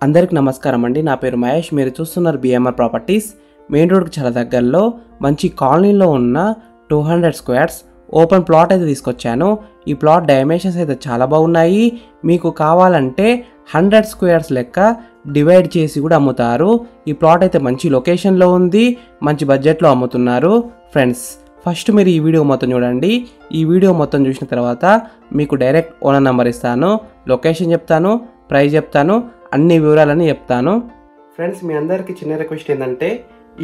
అందరికి నమస్కారం అండి. నా పేరు మహేష్. మీరు చూస్తున్నారు బిఎంఆర్ ప్రాపర్టీస్. మెయిన్ రోడ్కి చాలా దగ్గరలో మంచి కాలనీలో ఉన్న 200 స్క్వేర్స్ ఓపెన్ ప్లాట్ అయితే తీసుకొచ్చాను. ఈ ప్లాట్ డైమెన్షన్స్ అయితే చాలా బాగున్నాయి. మీకు కావాలంటే 100 స్క్వేర్స్ లెక్క డివైడ్ చేసి కూడా అమ్ముతారు. ఈ ప్లాట్ అయితే మంచి లొకేషన్లో ఉంది, మంచి బడ్జెట్లో అమ్ముతున్నారు. ఫ్రెండ్స్, ఫస్ట్ మీరు ఈ వీడియో మొత్తం చూడండి. ఈ వీడియో మొత్తం చూసిన తర్వాత మీకు డైరెక్ట్ ఓనర్ నెంబర్ ఇస్తాను, లొకేషన్ చెప్తాను, ప్రైస్ చెప్తాను, అన్ని వివరాలని చెప్తాను. ఫ్రెండ్స్, మీ అందరికీ చిన్న రిక్వెస్ట్ ఏంటంటే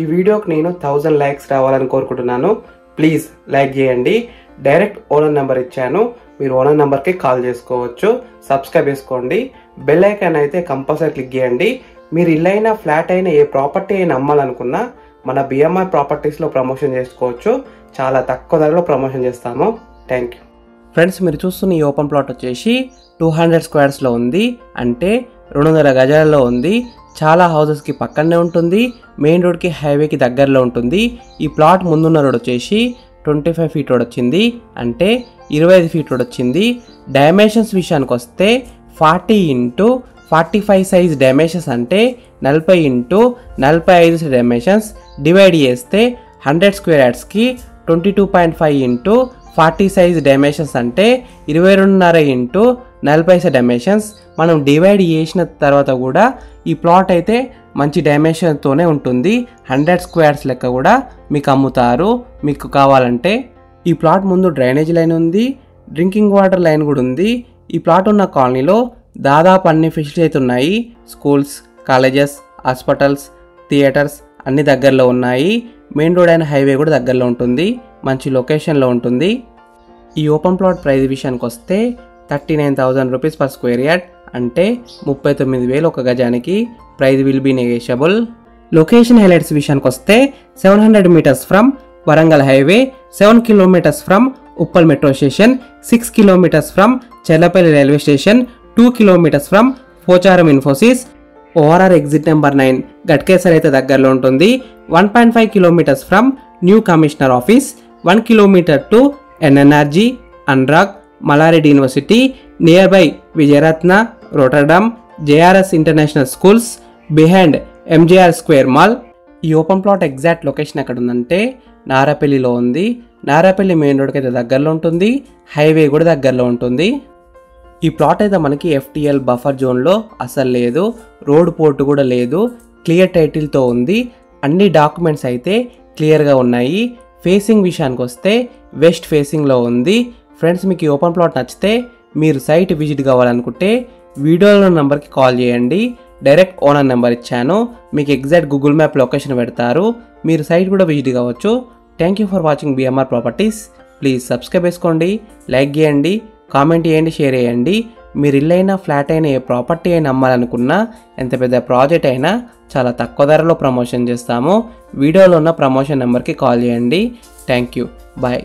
ఈ వీడియోకి నేను 1000 లైక్స్ రావాలని కోరుకుంటున్నాను. ప్లీజ్ లైక్ చేయండి. డైరెక్ట్ ఓనర్ నెంబర్ ఇచ్చాను, మీరు ఓనర్ నెంబర్కి కాల్ చేసుకోవచ్చు. సబ్స్క్రైబ్ చేసుకోండి. బెల్ ఐకాన్ అయితే కంపల్సరీ క్లిక్ చేయండి. మీరు ఇల్లు అయినా ఫ్లాట్ అయినా ఏ ప్రాపర్టీ అయినా అమ్మాలనుకున్నా మన బిఎంఆర్ ప్రాపర్టీస్లో ప్రమోషన్ చేసుకోవచ్చు. చాలా తక్కువ ధరలో ప్రమోషన్ చేస్తాము. Thank you. ఫ్రెండ్స్, మీరు చూస్తున్న ఈ ఓపెన్ ప్లాట్ వచ్చేసి 200 స్క్వేర్స్లో ఉంది, అంటే 200 గజాలలో ఉంది. చాలా హౌసెస్కి పక్కనే ఉంటుంది. మెయిన్ రోడ్కి హైవేకి దగ్గరలో ఉంటుంది. ఈ ప్లాట్ ముందున్న రోడ్ వచ్చేసి 25 ఫీట్ రోడ్ వచ్చింది, అంటే 25 ఫీట్ రోడ్ వచ్చింది. డైమెన్షన్స్ విషయానికి వస్తే 40 x 45 సైజ్ డైమెన్షన్స్, అంటే 40 x 45 డైమెన్షన్స్. డివైడ్ చేస్తే 100 స్క్వేర్ యార్డ్స్కి 22.5 x 40 సైజ్ డైమెన్షన్స్, అంటే 22.5 x 40 డైమెన్షన్స్. మనం డివైడ్ చేసిన తర్వాత కూడా ఈ ప్లాట్ అయితే మంచి డైమెన్షన్తోనే ఉంటుంది. 100 స్క్వేర్స్ లెక్క కూడా మీకు అమ్ముతారు. మీకు కావాలంటే ఈ ప్లాట్ ముందు డ్రైనేజ్ లైన్ ఉంది, డ్రింకింగ్ వాటర్ లైన్ కూడా ఉంది. ఈ ప్లాట్ ఉన్న కాలనీలో దాదాపు అన్ని ఫెసిలిటీస్ అయితే ఉన్నాయి. స్కూల్స్, కాలేజెస్, హాస్పిటల్స్, థియేటర్స్ అన్ని దగ్గరలో ఉన్నాయి. మెయిన్ రోడ్ అయిన హైవే కూడా దగ్గరలో ఉంటుంది, మంచి లొకేషన్లో ఉంటుంది. ఈ ఓపెన్ ప్లాట్ ప్రైస్ విషయానికి వస్తే 39,000 రూపీస్ పర్ స్క్వేర్ యార్డ్, అంటే 39,000 ఒక గజానికి. Price will be negotiable. Location highlights విషయానికి వస్తే 700 meters from Warangal highway, 7 kilometers from Uppal metro station, 6 kilometers from Chellapalli railway station, 2 kilometers from Pocharam Infosys. ORR exit number 9 Ghatkesar అయితే దగ్గరలో ఉంటుంది. 1.5 kilometers from new commissioner office, 1 kilometer to NNRG, Anurag, Mallareddy university, near by Vijayaratna, Rotterdam, JRS international schools, behind MJR square mall. ఈ open plot exact location ఎక్కడ ఉందంటే నారాపల్లిలో ఉంది. Narapalli main రోడ్కి అయితే దగ్గరలో ఉంటుంది, హైవే కూడా దగ్గరలో ఉంటుంది. ఈ ప్లాట్ అయితే మనకి ఎఫ్టీఎల్ బఫర్ జోన్లో అసలు లేదు, రోడ్ పోర్టు కూడా లేదు, క్లియర్ టైటిల్తో ఉంది. అన్ని డాక్యుమెంట్స్ అయితే క్లియర్గా ఉన్నాయి. ఫేసింగ్ విషయానికి వస్తే వెస్ట్ ఫేసింగ్లో ఉంది. ఫ్రెండ్స్, మీకు ఈ ఓపెన్ ప్లాట్ నచ్చితే మీరు సైట్ విజిట్ కావాలనుకుంటే వీడియోలో నెంబర్కి కాల్ చేయండి. డైరెక్ట్ ఓనర్ నెంబర్ ఇచ్చాను, మీకు ఎగ్జాక్ట్ గూగుల్ మ్యాప్ లొకేషన్ పెడతారు. మీరు సైట్ కూడా విజిట్ కావచ్చు. Thank you for watching BMR properties. Please subscribe చేసుకోండి, లైక్ చేయండి, కామెంట్ చేయండి, షేర్ చేయండి. మీరు ఇల్లు అయినా ఫ్లాట్ అయినా ఏ ప్రాపర్టీ అయినా అమ్మాలనుకున్నా, ఎంత పెద్ద ప్రాజెక్ట్ అయినా చాలా తక్కువ ధరలో ప్రమోషన్ చేస్తాము. వీడియోలో ఉన్న ప్రమోషన్ నెంబర్కి కాల్ చేయండి. Thank you. బాయ్.